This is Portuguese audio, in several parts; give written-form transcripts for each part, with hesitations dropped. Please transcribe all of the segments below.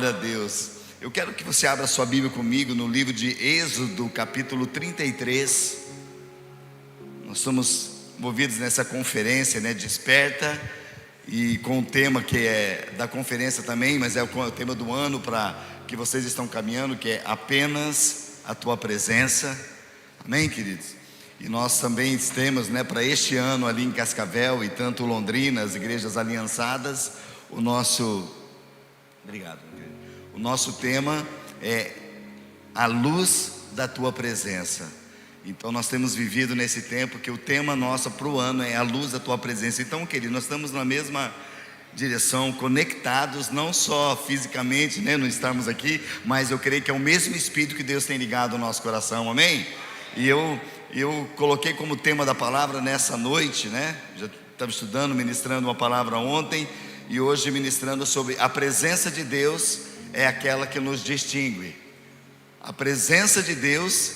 Glória a Deus. Eu quero que você abra sua Bíblia comigo no livro de Êxodo, capítulo 33. Nós estamos envolvidos nessa conferência, Desperta, e com o tema que é da conferência também, mas é o tema do ano para que vocês estão caminhando, que é apenas a tua presença. Amém, queridos? E nós também temos, para este ano ali em Cascavel e tanto Londrina, as igrejas aliançadas, o nosso tema é a luz da tua presença. Então nós temos vivido nesse tempo que o tema nosso para o ano é a luz da tua presença. Então, querido, nós estamos na mesma direção, conectados, não só fisicamente, não estarmos aqui, mas eu creio que é o mesmo Espírito que Deus tem ligado ao nosso coração, amém? E eu coloquei como tema da palavra nessa noite, já estava estudando, ministrando uma palavra ontem, e hoje ministrando sobre a presença de Deus é aquela que nos distingue. A presença de Deus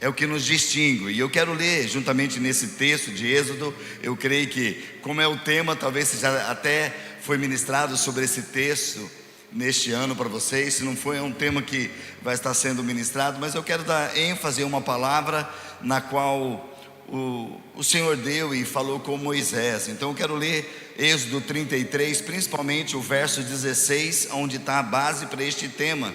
é o que nos distingue. E eu quero ler juntamente nesse texto de Êxodo. Eu creio que, como é o tema, talvez já até foi ministrado sobre esse texto neste ano para vocês. Se não foi, é um tema que vai estar sendo ministrado, mas eu quero dar ênfase a uma palavra na qual o Senhor deu e falou com Moisés. Então eu quero ler Êxodo 33, principalmente o verso 16, onde está a base para este tema,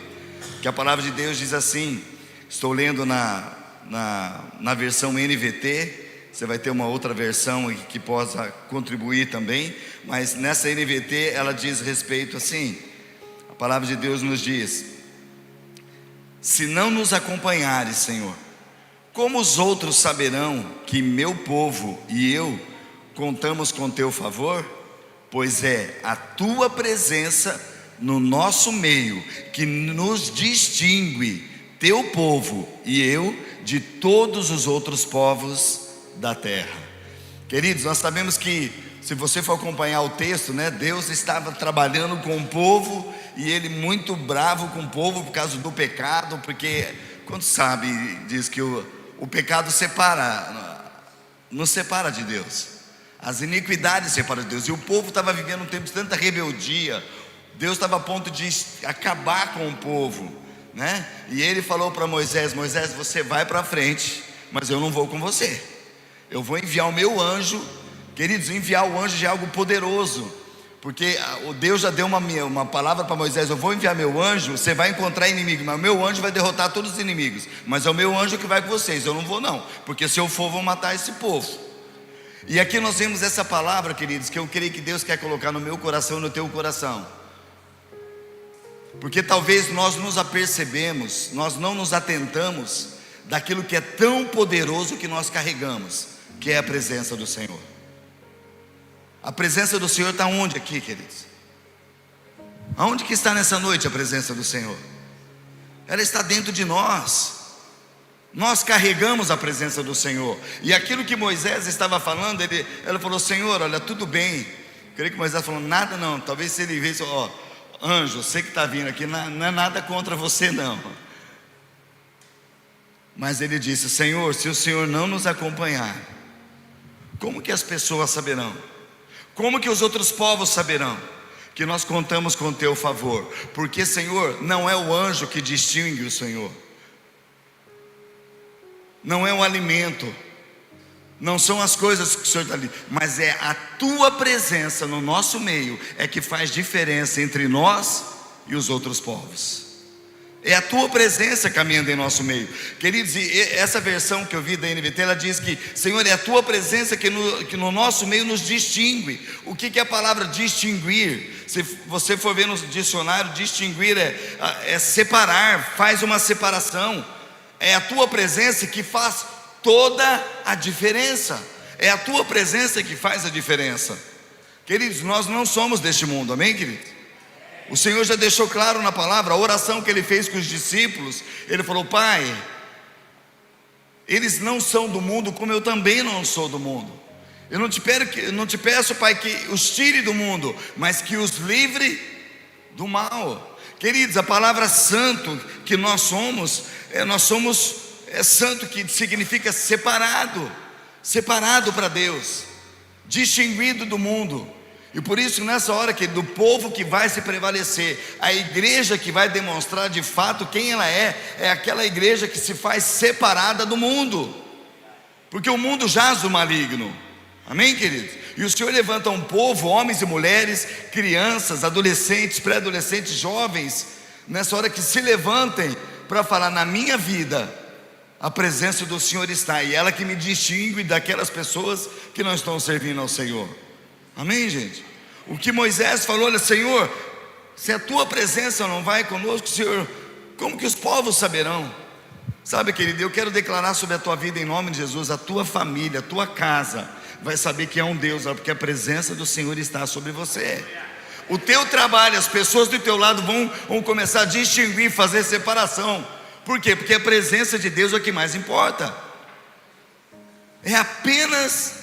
que a palavra de Deus diz assim. Estou lendo na versão NVT. Você vai ter uma outra versão que possa contribuir também, mas nessa NVT ela diz respeito assim. A palavra de Deus nos diz: se não nos acompanhares, Senhor, como os outros saberão que meu povo e eu contamos com teu favor? Pois é a tua presença no nosso meio que nos distingue, teu povo e eu, de todos os outros povos da terra. Queridos, nós sabemos que, se você for acompanhar o texto, Deus estava trabalhando com o povo, e Ele muito bravo com o povo por causa do pecado, porque, quando sabe, diz que o pecado nos separa de Deus, as iniquidades separam de Deus, e o povo estava vivendo um tempo de tanta rebeldia. Deus estava a ponto de acabar com o povo, e Ele falou para Moisés: Moisés, você vai para frente, mas eu não vou com você. Eu vou enviar o meu anjo. Queridos, enviar o anjo já é algo poderoso, porque o Deus já deu uma palavra para Moisés: eu vou enviar meu anjo, você vai encontrar inimigo, mas o meu anjo vai derrotar todos os inimigos, mas é o meu anjo que vai com vocês, eu não vou não, porque se eu for, vou matar esse povo. E aqui nós vemos essa palavra, queridos, que eu creio que Deus quer colocar no meu coração e no teu coração, porque talvez nós nos apercebemos, nós não nos atentamos daquilo que é tão poderoso que nós carregamos, que é a presença do Senhor. A presença do Senhor está onde aqui, queridos? Aonde que está nessa noite a presença do Senhor? Ela está dentro de nós. Nós carregamos a presença do Senhor. E aquilo que Moisés estava falando, ela falou: Senhor, olha, tudo bem. Eu creio que Moisés falou: nada não. Talvez se ele visse: anjo, você que está vindo aqui, não é nada contra você não. Mas ele disse: Senhor, se o Senhor não nos acompanhar, como que as pessoas saberão? Como que os outros povos saberão que nós contamos com teu favor? Porque, Senhor, não é o anjo que distingue o Senhor, não é o alimento, não são as coisas que o Senhor está ali, mas é a tua presença no nosso meio é que faz diferença entre nós e os outros povos. É a tua presença caminhando em nosso meio. Queridos, e essa versão que eu vi da NVT, ela diz que, Senhor, é a tua presença que no nosso meio nos distingue. O que é a palavra distinguir? Se você for ver no dicionário, distinguir é separar, faz uma separação. É a tua presença que faz toda a diferença. É a tua presença que faz a diferença. Queridos, nós não somos deste mundo, amém, queridos? O Senhor já deixou claro na palavra, a oração que Ele fez com os discípulos. Ele falou: Pai, eles não são do mundo, como eu também não sou do mundo. Eu não te peço, Pai, que os tire do mundo, mas que os livre do mal. Queridos, a palavra santo que nós somos santo, que significa separado para Deus, distinguido do mundo. E por isso, nessa hora, que do povo que vai se prevalecer, a igreja que vai demonstrar de fato quem ela é aquela igreja que se faz separada do mundo, porque o mundo jaz do maligno. Amém, queridos? E o Senhor levanta um povo, homens e mulheres, crianças, adolescentes, pré-adolescentes, jovens, nessa hora que se levantem para falar: na minha vida a presença do Senhor está, e ela que me distingue daquelas pessoas que não estão servindo ao Senhor. Amém, gente? O que Moisés falou: olha, Senhor, se a tua presença não vai conosco, Senhor, como que os povos saberão? Sabe, querido, eu quero declarar sobre a tua vida em nome de Jesus: a tua família, a tua casa vai saber que é um Deus, porque a presença do Senhor está sobre você. O teu trabalho, as pessoas do teu lado vão começar a distinguir, fazer separação. Por quê? Porque a presença de Deus é o que mais importa. É apenas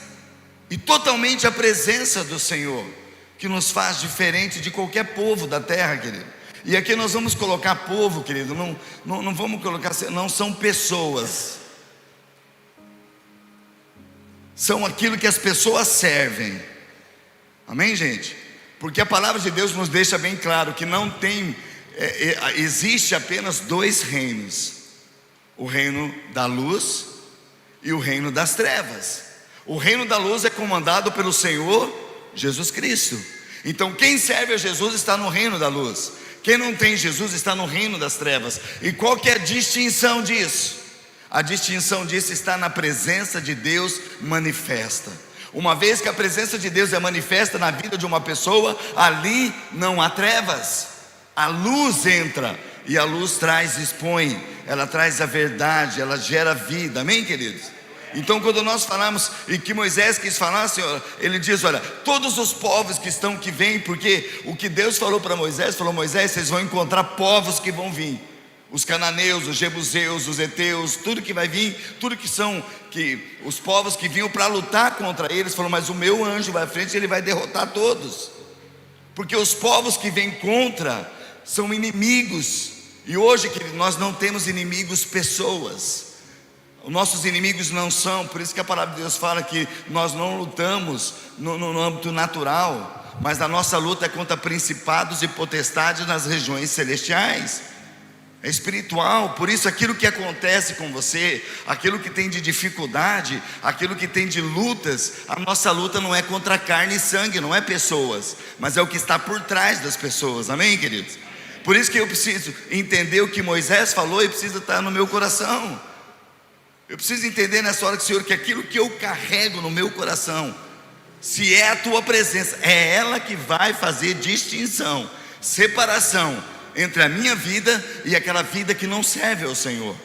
e totalmente a presença do Senhor que nos faz diferente de qualquer povo da terra, querido. E aqui nós vamos colocar povo, querido, não vamos colocar, não são pessoas, são aquilo que as pessoas servem. Amém, gente? Porque a palavra de Deus nos deixa bem claro que não tem, existe apenas dois reinos: o reino da luz e o reino das trevas. O reino da luz é comandado pelo Senhor Jesus Cristo. Então quem serve a Jesus está no reino da luz. Quem não tem Jesus está no reino das trevas. E qual que é a distinção disso? A distinção disso está na presença de Deus manifesta. Uma vez que a presença de Deus é manifesta na vida de uma pessoa, ali não há trevas. A luz entra, e a luz expõe, ela traz a verdade, ela gera vida. Amém, queridos? Então, quando nós falamos, e que Moisés quis falar, Senhor, ele diz: olha, todos os povos que vêm, porque o que Deus falou para Moisés, falou: Moisés, vocês vão encontrar povos que vão vir, os cananeus, os jebuseus, os heteus, tudo que vai vir, tudo que são, que os povos que vinham para lutar contra eles, falou: mas o meu anjo vai à frente, ele vai derrotar todos, porque os povos que vêm contra são inimigos. E hoje, querido, nós não temos inimigos pessoas. Os nossos inimigos não são, por isso que a palavra de Deus fala que nós não lutamos no âmbito natural, mas a nossa luta é contra principados e potestades nas regiões celestiais. É espiritual. Por isso aquilo que acontece com você, aquilo que tem de dificuldade, aquilo que tem de lutas, a nossa luta não é contra carne e sangue, não é pessoas, mas é o que está por trás das pessoas. Amém, queridos? Por isso que eu preciso entender o que Moisés falou, e precisa estar no meu coração. Eu preciso entender nessa hora, Senhor, que aquilo que eu carrego no meu coração, se é a tua presença, é ela que vai fazer distinção, separação entre a minha vida e aquela vida que não serve ao Senhor.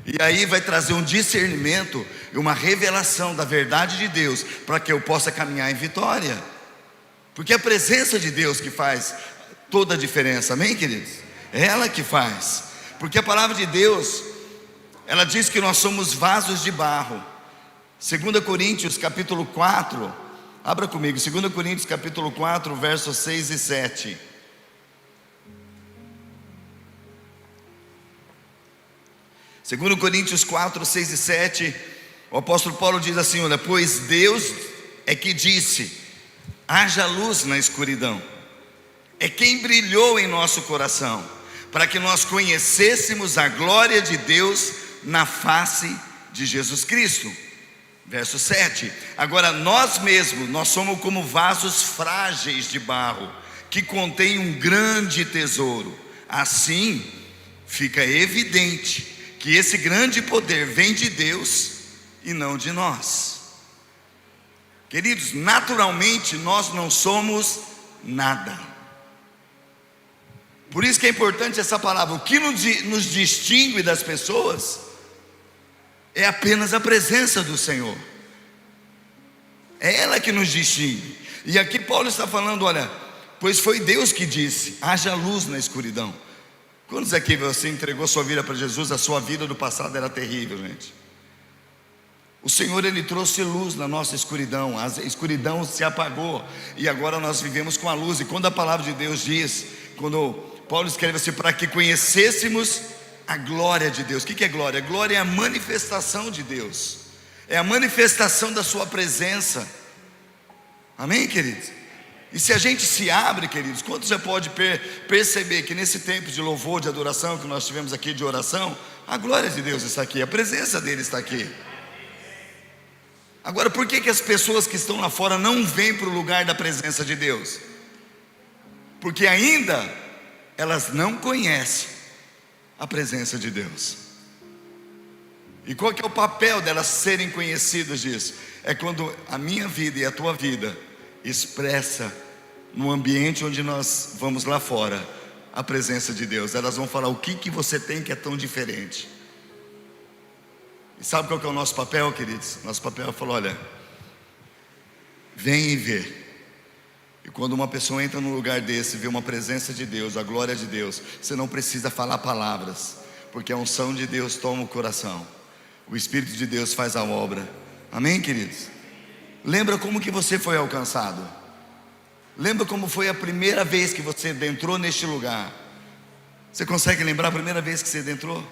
E aí vai trazer um discernimento e uma revelação da verdade de Deus, para que eu possa caminhar em vitória. Porque é a presença de Deus que faz toda a diferença. Amém, queridos? É ela que faz. Porque a palavra de Deus, ela diz que nós somos vasos de barro. 2 Coríntios capítulo 4, abra comigo, 2 Coríntios capítulo 4, versos 6 e 7. Segundo Coríntios 4, 6 e 7, o apóstolo Paulo diz assim: olha, pois Deus é que disse: haja luz na escuridão. É quem brilhou em nosso coração, para que nós conhecêssemos a glória de Deus na face de Jesus Cristo. Verso 7, agora nós mesmos, nós somos como vasos frágeis de barro, que contém um grande tesouro. Assim fica evidente que esse grande poder vem de Deus e não de nós. Queridos, naturalmente nós não somos nada. Por isso que é importante essa palavra. O que nos distingue das pessoas é apenas a presença do Senhor. É ela que nos distingue. E aqui Paulo está falando, olha, pois foi Deus que disse: haja luz na escuridão. Quantos aqui você entregou sua vida para Jesus? A sua vida do passado era terrível, gente. O Senhor, Ele trouxe luz na nossa escuridão. A escuridão se apagou, e agora nós vivemos com a luz. E quando a palavra de Deus diz, quando Paulo escreve assim, para que conhecêssemos a glória de Deus. O que é glória? Glória é a manifestação de Deus, é a manifestação da sua presença. Amém, queridos? E se a gente se abre, queridos, quanto já pode perceber que nesse tempo de louvor, de adoração que nós tivemos aqui, de oração, a glória de Deus está aqui, a presença dele está aqui. Agora, por que as pessoas que estão lá fora não vêm para o lugar da presença de Deus? Porque ainda elas não conhecem a presença de Deus. E qual que é o papel delas serem conhecidas disso? É quando a minha vida e a tua vida expressa no ambiente onde nós vamos lá fora a presença de Deus. Elas vão falar: o que você tem que é tão diferente? E sabe qual que é o nosso papel, queridos? Nosso papel é falar: olha, vem e vê. E quando uma pessoa entra num lugar desse, vê uma presença de Deus, a glória de Deus, você não precisa falar palavras, porque a unção de Deus toma o coração, o Espírito de Deus faz a obra. Amém, queridos? Lembra como que você foi alcançado? Lembra como foi a primeira vez que você adentrou neste lugar? Você consegue lembrar a primeira vez que você adentrou?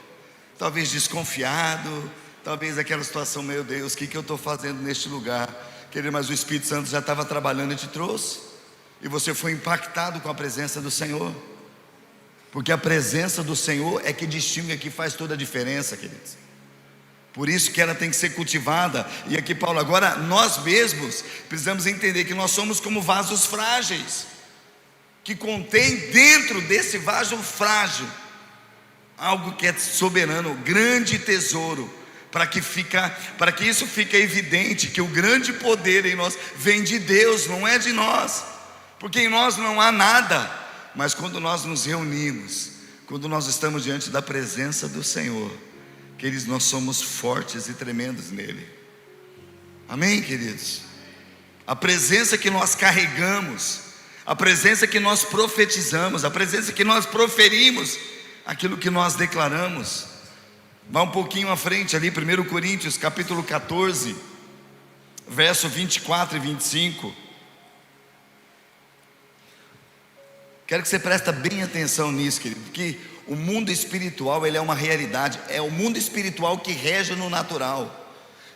Talvez desconfiado, talvez aquela situação: meu Deus, o que eu estou fazendo neste lugar? Querido, mas o Espírito Santo já estava trabalhando e te trouxe, e você foi impactado com a presença do Senhor, porque a presença do Senhor é que distingue, é que faz toda a diferença, queridos. Por isso que ela tem que ser cultivada. E aqui Paulo, agora nós mesmos precisamos entender que nós somos como vasos frágeis, que contém dentro desse vaso frágil algo que é soberano, grande tesouro, para que isso fique evidente que o grande poder em nós vem de Deus, não é de nós, porque em nós não há nada. Mas quando nós nos reunimos, quando nós estamos diante da presença do Senhor, queridos, nós somos fortes e tremendos nele. Amém, queridos? A presença que nós carregamos, a presença que nós profetizamos, a presença que nós proferimos, aquilo que nós declaramos. Vá um pouquinho à frente ali, 1 Coríntios capítulo 14, verso 24 e 25. Quero que você preste bem atenção nisso, querido, porque o mundo espiritual, ele é uma realidade, é o mundo espiritual que rege no natural.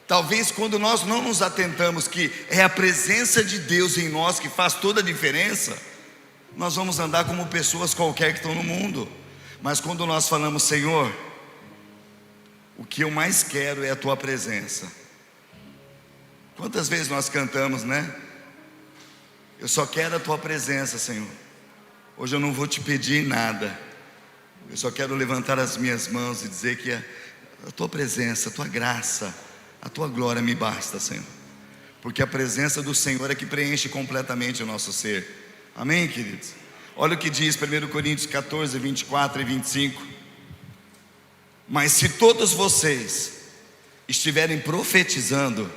Talvez quando nós não nos atentamos que é a presença de Deus em nós que faz toda a diferença, nós vamos andar como pessoas qualquer que estão no mundo. Mas quando nós falamos: Senhor, o que eu mais quero é a tua presença. Quantas vezes nós cantamos, né? Eu só quero a tua presença, Senhor. Hoje eu não vou te pedir nada, eu só quero levantar as minhas mãos e dizer que a tua presença, a tua graça, a tua glória me basta, Senhor. Porque a presença do Senhor é que preenche completamente o nosso ser. Amém, queridos? Olha o que diz 1 Coríntios 14, 24 e 25. Mas se todos vocês estiverem profetizando,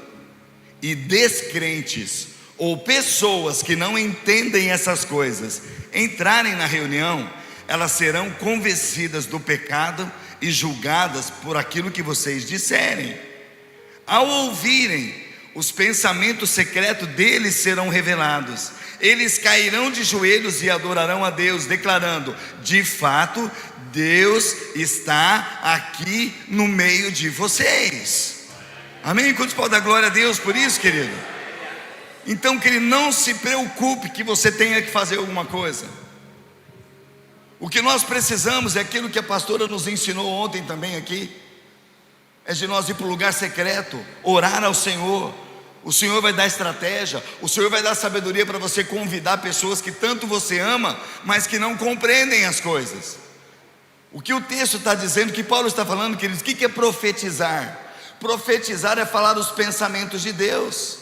e descrentes ou pessoas que não entendem essas coisas entrarem na reunião, elas serão convencidas do pecado e julgadas por aquilo que vocês disserem. Ao ouvirem, os pensamentos secretos deles serão revelados. Eles cairão de joelhos e adorarão a Deus, declarando: de fato, Deus está aqui no meio de vocês. Amém? Quantos podem dar glória a Deus por isso, querido? Então, querido, não se preocupe que você tenha que fazer alguma coisa. O que nós precisamos é aquilo que a pastora nos ensinou ontem também aqui, é de nós ir para o lugar secreto, orar ao Senhor. O Senhor vai dar estratégia, o Senhor vai dar sabedoria para você convidar pessoas que tanto você ama, mas que não compreendem as coisas. O que o texto está dizendo, que Paulo está falando, queridos, o que é profetizar? Profetizar é falar os pensamentos de Deus.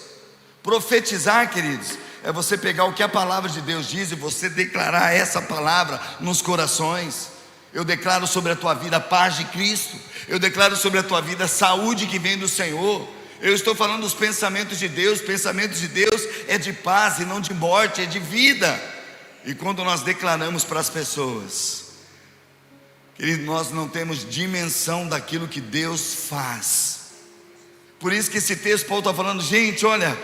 Profetizar, queridos, é você pegar o que a palavra de Deus diz e você declarar essa palavra nos corações. Eu declaro sobre a tua vida a paz de Cristo, eu declaro sobre a tua vida a saúde que vem do Senhor. Eu estou falando dos pensamentos de Deus. Pensamentos de Deus é de paz e não de morte, é de vida. E quando nós declaramos para as pessoas, querido, nós não temos dimensão daquilo que Deus faz. Por isso que esse texto Paulo está falando: gente, olha,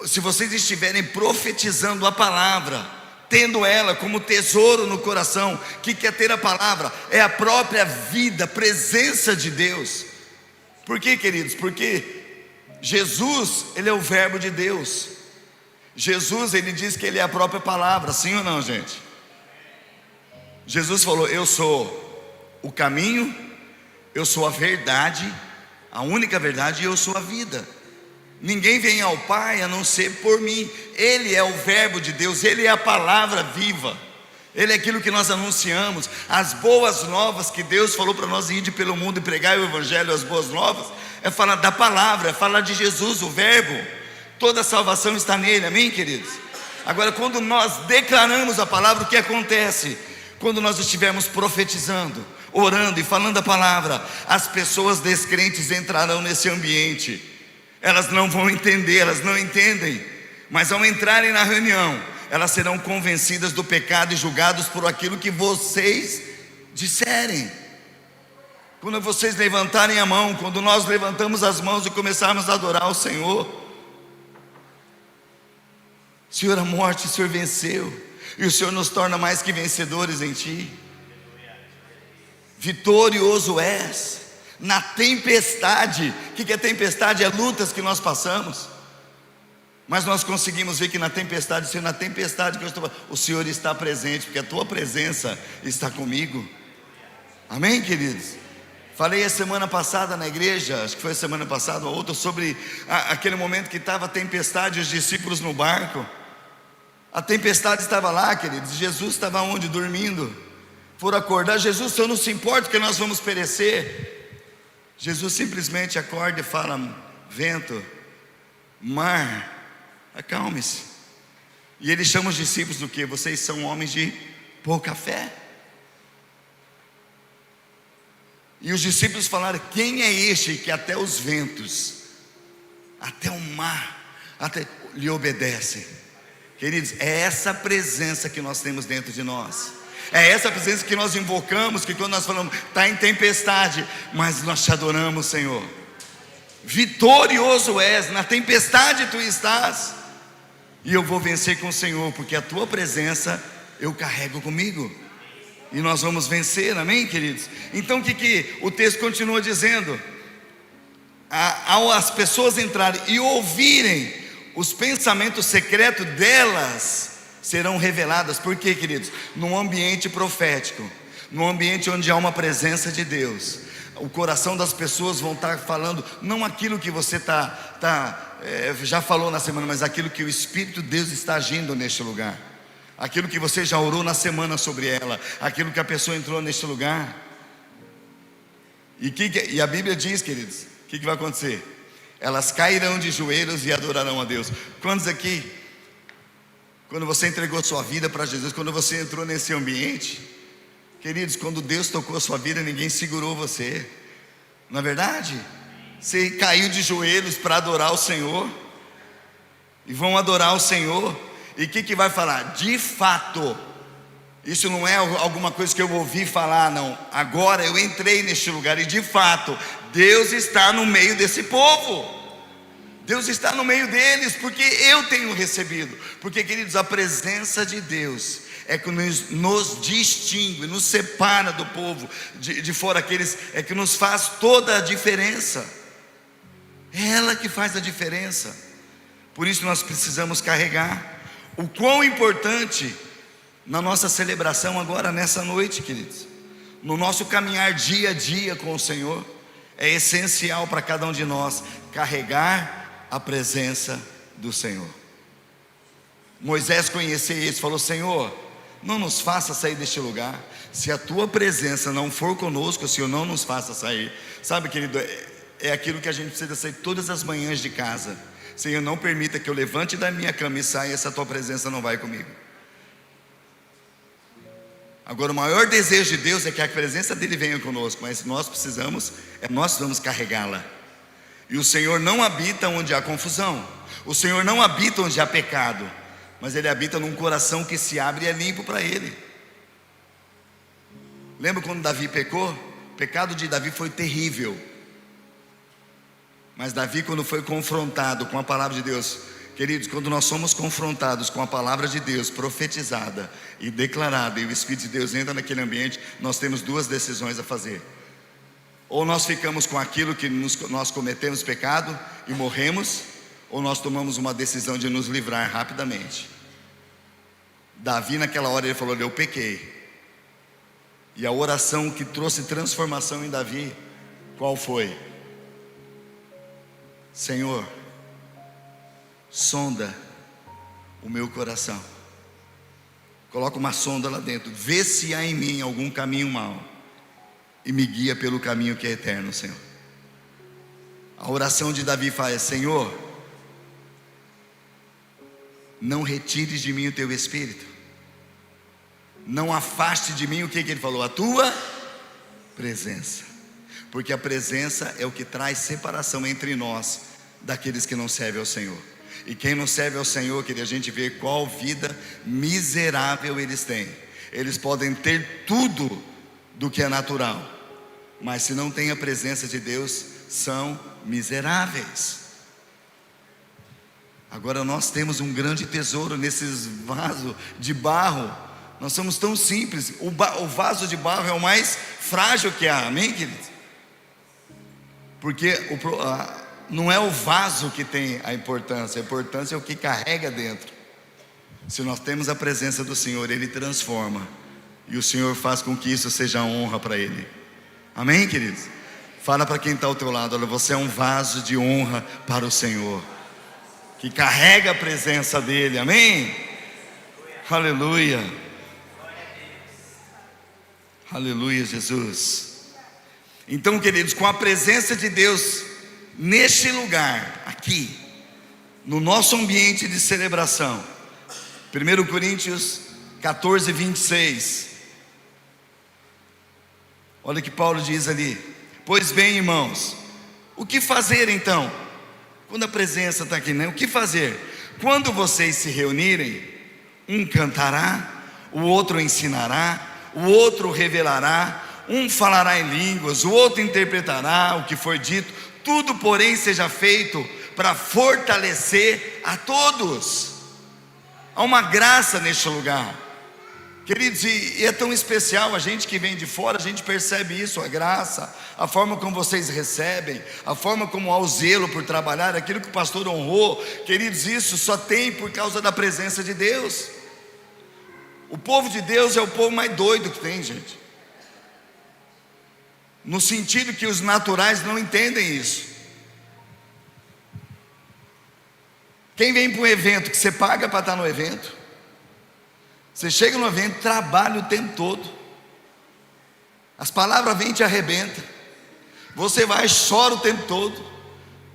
se vocês estiverem profetizando a palavra, tendo ela como tesouro no coração. O que é ter a palavra? É a própria vida, presença de Deus. Por quê, queridos? Porque Jesus, Ele é o verbo de Deus. Jesus, ele diz que ele é a própria palavra, sim ou não, gente? Jesus falou: eu sou o caminho, eu sou a verdade, a única verdade, e eu sou a vida. Ninguém vem ao Pai a não ser por mim. Ele é o verbo de Deus, ele é a palavra viva, ele é aquilo que nós anunciamos. As boas novas que Deus falou para nós ir pelo mundo e pregar o Evangelho, as boas novas, é falar da palavra, é falar de Jesus, o verbo. Toda a salvação está nele, amém, queridos? Agora, quando nós declaramos a palavra, o que acontece? Quando nós estivermos profetizando, orando e falando a palavra, as pessoas descrentes entrarão nesse ambiente. Elas não vão entender, elas não entendem, mas ao entrarem na reunião, elas serão convencidas do pecado e julgadas por aquilo que vocês disserem. Quando vocês levantarem a mão, quando nós levantamos as mãos e começarmos a adorar o Senhor, Senhor, a morte o Senhor venceu, e o Senhor nos torna mais que vencedores em Ti. Vitorioso és na tempestade. O que é tempestade? É lutas que nós passamos, mas nós conseguimos ver que na tempestade, Senhor, na tempestade que eu estou, o Senhor está presente, porque a Tua presença está comigo. Amém, queridos? Falei a semana passada na igreja, acho que foi a semana passada ou outra, sobre aquele momento que estava a tempestade, os discípulos no barco. A tempestade estava lá, queridos. Jesus estava onde? Dormindo. Foram acordar: Jesus, o Senhor não se importa que nós vamos perecer. Jesus simplesmente acorda e fala: vento, mar, acalme-se. E ele chama os discípulos do que? Vocês são homens de pouca fé. E os discípulos falaram: quem é este que até os ventos, até o mar, até lhe obedecem? Queridos, é essa presença que nós temos dentro de nós. É essa presença que nós invocamos, que quando nós falamos, está em tempestade, mas nós te adoramos, Senhor. Vitorioso és, na tempestade tu estás, e eu vou vencer com o Senhor, porque a tua presença eu carrego comigo, e nós vamos vencer, amém, queridos? Então o que o texto continua dizendo? Ao as pessoas entrarem e ouvirem os pensamentos secretos delas, serão reveladas. Por quê, queridos? Num ambiente profético, num ambiente onde há uma presença de Deus, o coração das pessoas vão estar falando, não aquilo que você já falou na semana, mas aquilo que o Espírito de Deus está agindo neste lugar, aquilo que você já orou na semana sobre ela, aquilo que a pessoa entrou neste lugar. E a Bíblia diz, queridos, o que vai acontecer? Elas cairão de joelhos e adorarão a Deus. Quantos aqui, quando você entregou sua vida para Jesus, quando você entrou nesse ambiente, queridos, quando Deus tocou a sua vida, ninguém segurou você, não é verdade? Você caiu de joelhos para adorar o Senhor, e vão adorar o Senhor. E o que vai falar? De fato, isso não é alguma coisa que eu ouvi falar, não. Agora eu entrei neste lugar e de fato Deus está no meio desse povo, Deus está no meio deles, porque eu tenho recebido. Porque, queridos, a presença de Deus é que nos distingue, nos separa do povo de fora, aqueles é que nos faz toda a diferença. É ela que faz a diferença. Por isso nós precisamos carregar. O quão importante na nossa celebração agora, nessa noite, queridos, no nosso caminhar dia a dia com o Senhor, é essencial para cada um de nós carregar a presença do Senhor. Moisés conhecia isso, falou: Senhor, não nos faça sair deste lugar, se a tua presença não for conosco, o Senhor não nos faça sair. Sabe, querido, é aquilo que a gente precisa sair todas as manhãs de casa. Senhor, não permita que eu levante da minha cama e saia, essa tua presença não vai comigo. Agora, o maior desejo de Deus é que a presença dele venha conosco, mas nós precisamos carregá-la. E o Senhor não habita onde há confusão, o Senhor não habita onde há pecado, mas Ele habita num coração que se abre e é limpo para Ele. Lembra quando Davi pecou? O pecado de Davi foi terrível, mas Davi, quando foi confrontado com a palavra de Deus, queridos, quando nós somos confrontados com a palavra de Deus profetizada e declarada, e o Espírito de Deus entra naquele ambiente, nós temos duas decisões a fazer: ou nós ficamos com aquilo que nós cometemos pecado e morremos, ou nós tomamos uma decisão de nos livrar rapidamente. Davi naquela hora ele falou: eu pequei. E a oração que trouxe transformação em Davi, qual foi? Senhor, sonda o meu coração, coloca uma sonda lá dentro, vê se há em mim algum caminho mau, e me guia pelo caminho que é eterno, Senhor. A oração de Davi faz: Senhor, não retires de mim o teu Espírito, não afaste de mim o que ele falou? A tua presença, porque a presença é o que traz separação entre nós, daqueles que não servem ao Senhor. E quem não serve ao Senhor, queria a gente ver qual vida miserável eles têm. Eles podem ter tudo do que é natural, mas se não tem a presença de Deus, são miseráveis. Agora nós temos um grande tesouro nesses vasos de barro. Nós somos tão simples. O vaso de barro é o mais frágil que há, amém, queridos? Porque não é o vaso que tem a importância é o que carrega dentro. Se nós temos a presença do Senhor, Ele transforma, e o Senhor faz com que isso seja honra para Ele, amém, queridos? Fala para quem está ao teu lado: olha, você é um vaso de honra para o Senhor, que carrega a presença dEle, amém? Aleluia, aleluia, Jesus. Então, queridos, com a presença de Deus neste lugar, aqui, no nosso ambiente de celebração, 1 Coríntios 14, 26, olha o que Paulo diz ali: pois bem, irmãos, o que fazer então? Quando a presença está aqui, né? O que fazer? Quando vocês se reunirem, um cantará, o outro ensinará, o outro revelará, um falará em línguas, o outro interpretará o que for dito. Tudo, porém, seja feito para fortalecer a todos. Há uma graça neste lugar, queridos, e é tão especial. A gente que vem de fora, a gente percebe isso, a graça, a forma como vocês recebem, a forma como há o zelo por trabalhar, aquilo que o pastor honrou. Queridos, isso só tem por causa da presença de Deus. O povo de Deus é o povo mais doido que tem, gente, no sentido que os naturais não entendem isso. Quem vem para um evento que você paga para estar no evento, você chega no evento, trabalha o tempo todo, as palavras vêm e te arrebentam, você vai, chora o tempo todo,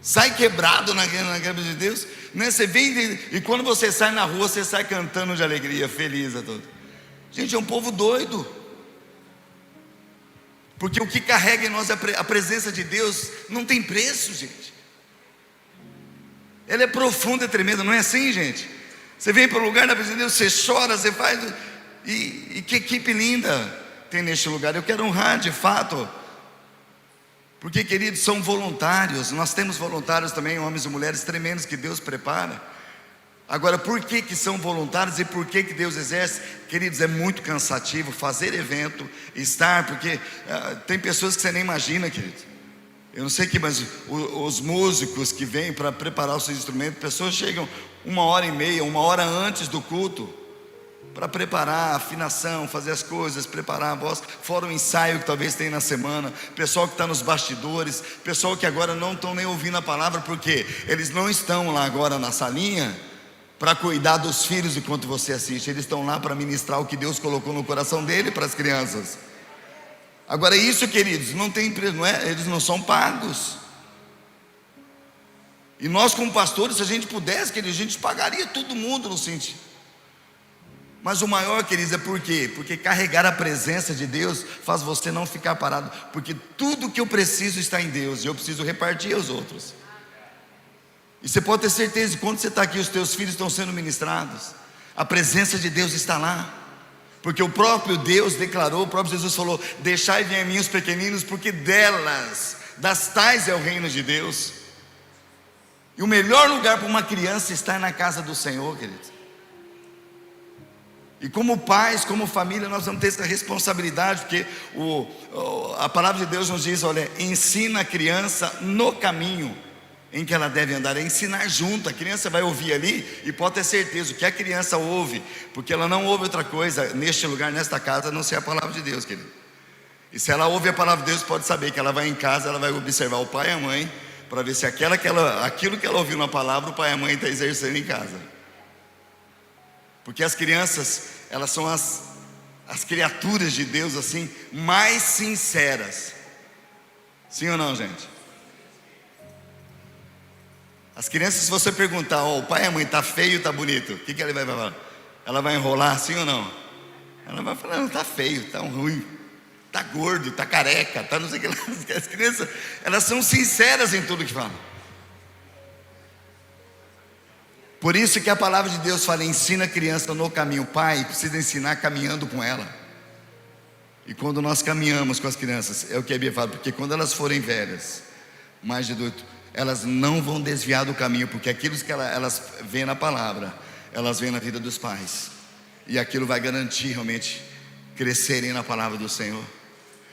sai quebrado na graça de Deus, né? Você vem e quando você sai na rua, você sai cantando de alegria, feliz a todo. Gente, é um povo doido, porque o que carrega em nós a presença de Deus não tem preço, gente. Ela é profunda, é tremenda, não é assim, gente? Você vem para o lugar da presença de Deus, você chora, você faz, e que equipe linda tem neste lugar. Eu quero honrar de fato, porque, queridos, são voluntários. Nós temos voluntários também, homens e mulheres tremendos que Deus prepara. Agora, por que são voluntários e por que Deus exerce? Queridos, é muito cansativo fazer evento, estar, porque tem pessoas que você nem imagina, querido. Eu não sei que, mas os músicos que vêm para preparar os seus instrumentos, pessoas chegam 1h30, 1 hora antes do culto, para preparar a afinação, fazer as coisas, preparar a voz, fora o ensaio que talvez tenha na semana. Pessoal que está nos bastidores, pessoal que agora não estão nem ouvindo a palavra, porque eles não estão lá agora na salinha para cuidar dos filhos enquanto você assiste, eles estão lá para ministrar o que Deus colocou no coração dele para as crianças. Agora, isso, queridos, não tem preço, não é? Eles não são pagos. E nós, como pastores, se a gente pudesse, queridos, a gente pagaria todo mundo no sentido. Mas o maior, queridos, é por quê? Porque carregar a presença de Deus faz você não ficar parado, porque tudo que eu preciso está em Deus, e eu preciso repartir aos outros. E você pode ter certeza, quando você está aqui, os teus filhos estão sendo ministrados, a presença de Deus está lá, porque o próprio Deus declarou, o próprio Jesus falou: deixai vir a mim os pequeninos, porque das tais é o reino de Deus. E o melhor lugar para uma criança está na casa do Senhor, queridos. E como pais, como família, nós vamos ter essa responsabilidade, porque a palavra de Deus nos diz: olha, ensina a criança no caminho em que ela deve andar, é ensinar junto. A criança vai ouvir ali, e pode ter certeza, o que a criança ouve, porque ela não ouve outra coisa neste lugar, nesta casa, a não ser a palavra de Deus, querido. E se ela ouve a palavra de Deus, pode saber que ela vai em casa, ela vai observar o pai e a mãe, para ver se aquilo que ela ouviu na palavra, o pai e a mãe estão exercendo em casa. Porque as crianças, elas são as criaturas de Deus assim, mais sinceras. Sim ou não, gente? As crianças, se você perguntar, o pai e a mãe está feio ou está bonito, o que ela vai falar? Ela vai enrolar, sim ou não? Ela vai falar, não, está feio, está ruim, está gordo, está careca, está não sei o que lá. As crianças, elas são sinceras em tudo que falam. Por isso que a palavra de Deus fala, ensina a criança no caminho. O pai precisa ensinar caminhando com ela. E quando nós caminhamos com as crianças, é o que a Bíblia fala, porque quando elas forem velhas, mais de 18, elas não vão desviar do caminho, porque aquilo que elas veem na palavra, elas veem na vida dos pais, e aquilo vai garantir realmente crescerem na palavra do Senhor,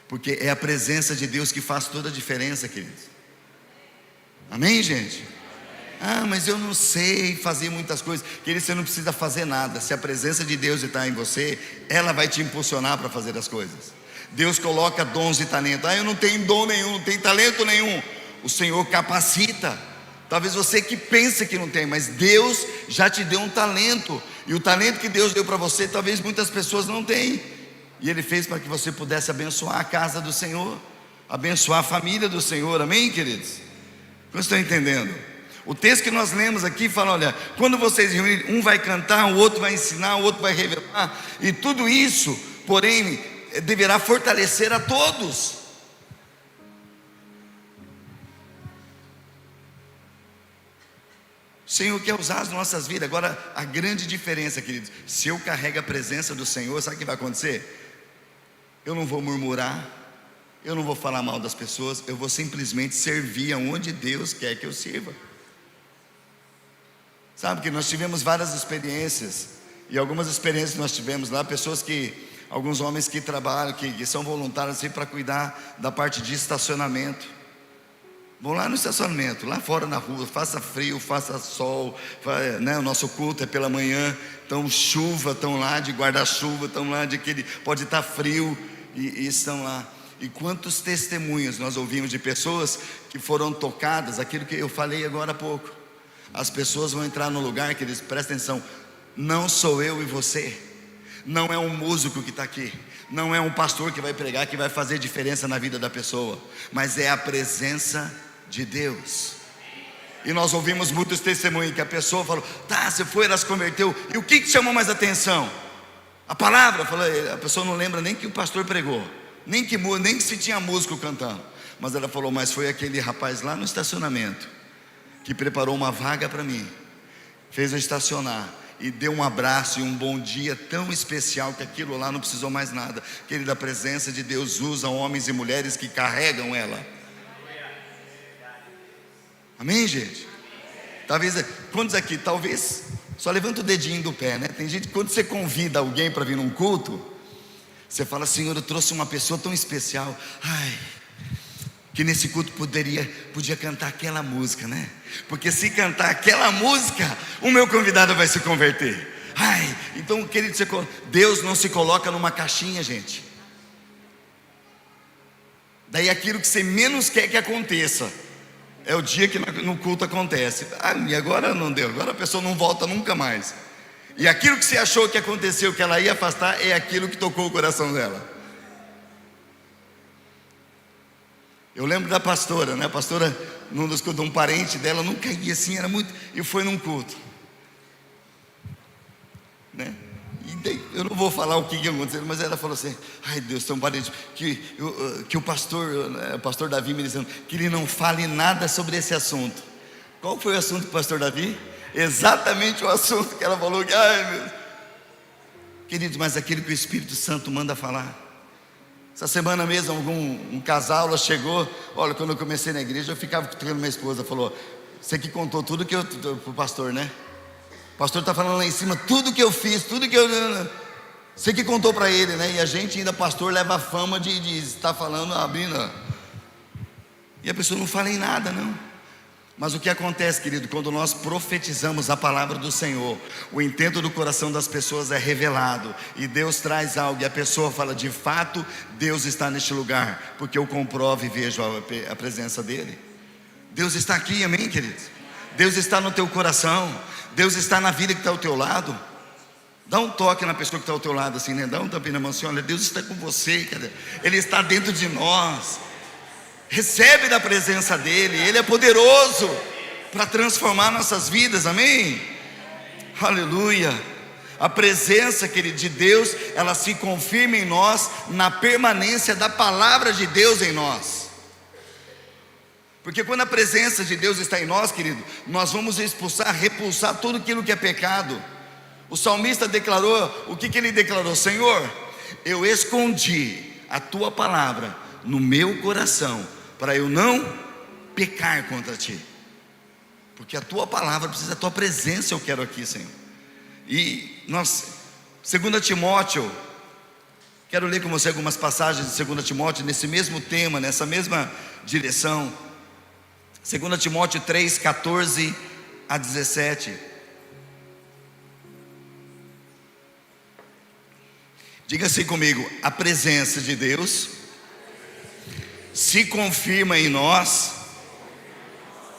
porque é a presença de Deus que faz toda a diferença, queridos. Amém, gente? Ah, mas eu não sei fazer muitas coisas. Querido, você não precisa fazer nada. Se a presença de Deus está em você, ela vai te impulsionar para fazer as coisas. Deus coloca dons e talentos. Eu não tenho dom nenhum, não tenho talento nenhum. O Senhor capacita. Talvez você que pense que não tem, mas Deus já te deu um talento. E o talento que Deus deu para você, talvez muitas pessoas não tenham. E Ele fez para que você pudesse abençoar a casa do Senhor, abençoar a família do Senhor. Amém, queridos? Vocês estão entendendo? O texto que nós lemos aqui fala, olha, quando vocês reunirem, um vai cantar, o outro vai ensinar, o outro vai revelar, e tudo isso, porém, deverá fortalecer a todos. O Senhor quer usar as nossas vidas. Agora, a grande diferença, queridos, se eu carrego a presença do Senhor, sabe o que vai acontecer? Eu não vou murmurar, eu não vou falar mal das pessoas, eu vou simplesmente servir aonde Deus quer que eu sirva. Sabe que nós tivemos várias experiências, e algumas experiências nós tivemos lá, alguns homens que trabalham, que são voluntários assim, para cuidar da parte de estacionamento. Vão lá no estacionamento, lá fora na rua, faça frio, faça sol, né? O nosso culto é pela manhã, então chuva, estão lá de guarda-chuva, estão lá pode estar frio, e estão lá. E quantos testemunhos nós ouvimos de pessoas que foram tocadas, aquilo que eu falei agora há pouco. As pessoas vão entrar no lugar que eles, prestem atenção, não sou eu e você, não é um músico que está aqui, não é um pastor que vai pregar, que vai fazer diferença na vida da pessoa, mas é a presença de Deus. E nós ouvimos muitos testemunhos que a pessoa falou, tá, você foi, ela se converteu, e o que chamou mais atenção? A palavra, a pessoa não lembra nem que o pastor pregou, nem que se tinha músico cantando, mas ela falou, mas foi aquele rapaz lá no estacionamento que preparou uma vaga para mim, fez eu estacionar e deu um abraço e um bom dia tão especial, que aquilo lá não precisou mais nada. Querido, a presença de Deus usa homens e mulheres que carregam ela. Amém, gente? Talvez, quantos aqui, talvez, só levanta o dedinho do pé, né? Tem gente que quando você convida alguém para vir num culto, você fala, Senhor, eu trouxe uma pessoa tão especial, que nesse culto podia cantar aquela música, né? Porque se cantar aquela música, o meu convidado vai se converter. Então, querido, Deus não se coloca numa caixinha, gente. Daí aquilo que você menos quer que aconteça, é o dia que no culto acontece. E agora não deu, agora a pessoa não volta nunca mais. E aquilo que você achou que aconteceu, que ela ia afastar, é aquilo que tocou o coração dela. Eu lembro da pastora, né? A pastora, num dos cultos, um parente dela nunca ia assim, era muito, e foi num culto, né? E daí, eu não vou falar o que aconteceu, mas ela falou assim, Deus, tem um parente, que o pastor Davi me dizendo, que ele não fale nada sobre esse assunto. Qual foi o assunto do pastor Davi? Exatamente o assunto que ela falou, meu. Queridos, mas aquilo que o Espírito Santo manda falar. Essa semana mesmo, um casal lá chegou. Olha, quando eu comecei na igreja, eu ficava tocando minha esposa. Falou, você que contou tudo que pro pastor, né? O pastor está falando lá em cima, tudo que eu fiz, tudo que eu... Você que contou para ele, né? E a gente ainda, pastor, leva a fama de estar falando, abrindo. E a pessoa não fala em nada, não. Mas o que acontece, querido, quando nós profetizamos a palavra do Senhor, o intento do coração das pessoas é revelado, e Deus traz algo, e a pessoa fala: de fato, Deus está neste lugar, porque eu comprovo e vejo a presença dEle. Deus está aqui, amém, queridos? Deus está no teu coração, Deus está na vida que está ao teu lado. Dá um toque na pessoa que está ao teu lado assim, né? Dá um tapinha na mão assim: olha, Deus está com você, cara. Ele está dentro de nós. Recebe da presença dEle, Ele é poderoso para transformar nossas vidas, amém? Aleluia. A presença, querido, de Deus, ela se confirma em nós na permanência da palavra de Deus em nós. Porque quando a presença de Deus está em nós, querido, nós vamos expulsar, repulsar tudo aquilo que é pecado. O salmista declarou, o que ele declarou? Senhor, eu escondi a tua palavra no meu coração, para eu não pecar contra ti. Porque a tua palavra precisa da tua presença, eu quero aqui, Senhor. E nós, 2 Timóteo, quero ler com você algumas passagens de 2 Timóteo, nesse mesmo tema, nessa mesma direção. 2 Timóteo 3, 14 a 17. Diga assim comigo: a presença de Deus se confirma em nós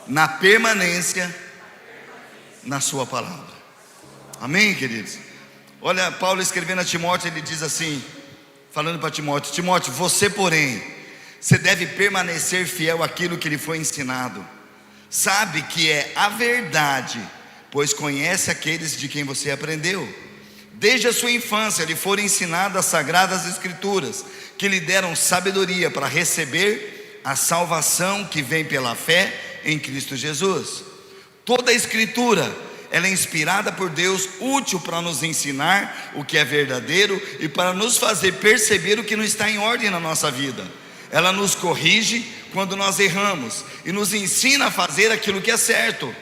na permanência na sua palavra. Amém, queridos? Olha, Paulo escrevendo a Timóteo, ele diz assim, falando para Timóteo: Timóteo, você porém, você deve permanecer fiel àquilo que lhe foi ensinado. Sabe que é a verdade, pois conhece aqueles de quem você aprendeu. Desde a sua infância lhe foram ensinadas as sagradas escrituras, que lhe deram sabedoria para receber a salvação que vem pela fé em Cristo Jesus. Toda a escritura, ela é inspirada por Deus, útil para nos ensinar o que é verdadeiro e para nos fazer perceber o que não está em ordem na nossa vida. Ela nos corrige quando nós erramos e nos ensina a fazer aquilo que é certo.